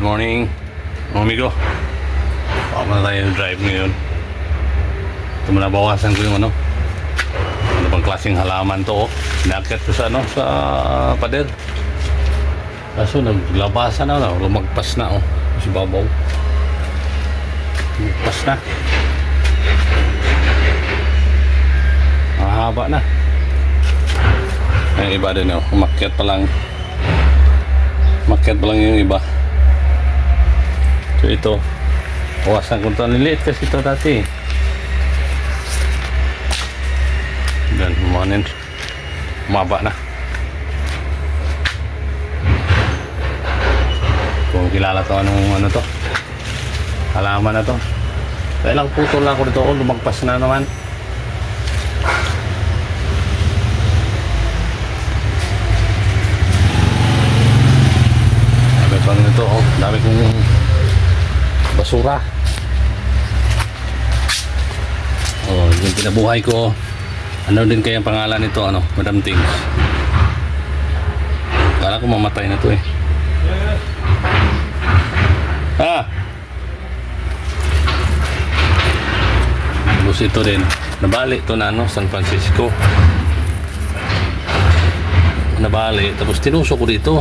morning, mga amigo. Baka na tayo drive ngayon. Ito mo nabawasan ko yung ano bang klaseng halaman to. Inakyat ko sa sa pader. Kaso naglabasan na, lumagpas na si babaw. Lumagpas na. Mahaba na. Yung iba din umakyat pa lang. Umakyat pa lang yung iba. So ito, bawasan ko ito. Niliit kasi ito dati. Dan, umanin. Umaba na. Kung kilala to, ano to, halaman na to. Kaya lang putol lang ako dito. Lumagpas na naman. Dami pang nito. Dami kong basura. Yung pinabuhay ko. Ano din kaya ang pangalan nito, Madam Things. Kala ko mamatay na to eh. Tapos ito din, nabali ito na San Francisco. Nabali, tapos tinusok ko dito.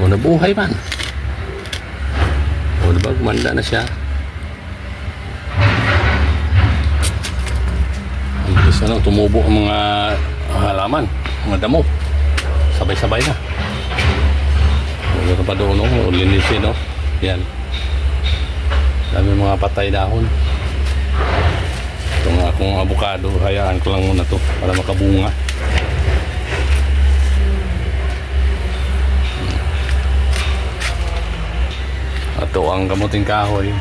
Nabuhay man. Diba, gumanda na siya. Tumubo ang mga halaman, mga damo. Sabay-sabay na. Meron pa doon, linisin, yan. Dami mga patay dahon. Ito nga akong avocado, hayaan ko lang muna to para makabunga. Ito ang kamuting kahoy.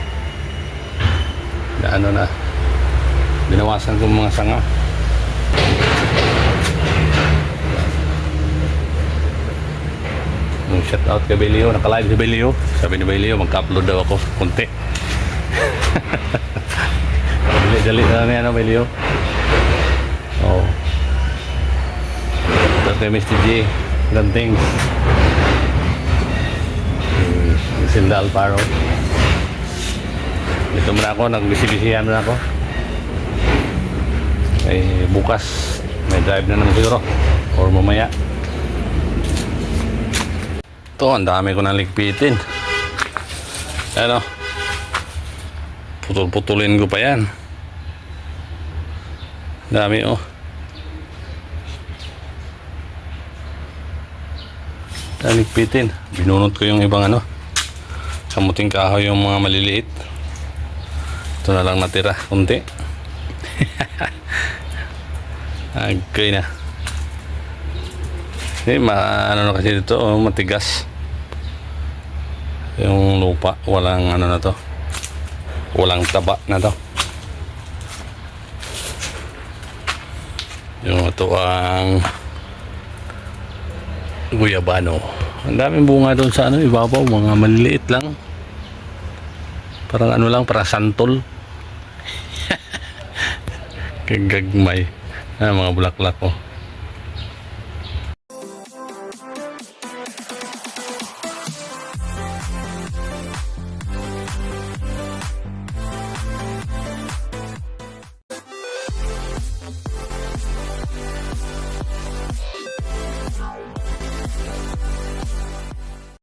Na binawasan ko mga sanga. Shout out kay Belio, naka-live si Belio. Sabi ni Belio, magka-upload daw ako konti. Dali na niya, Belio. Tapos kay Mr. J, Things. Sindal Paro. Dito muna ako, nagbisi-bisihan na ako. Bukas may drive na naman siguro or mamaya. Ito, ang dami ko nang ligpitin. Putol-putulin ko pa yan. Dami ligpitin. Binunot ko yung ibang kamuting kahoy, yung mga maliliit. Ito na lang natira, kunti. Okay na. Na kasi dito, matigas. Yung lupa, walang na to. Walang taba na to. Yung ito ang guyabano. Ang daming bunga doon sa ibabaw, mga maliliit lang. Parang para santol. Kagagmay. Mga bulaklak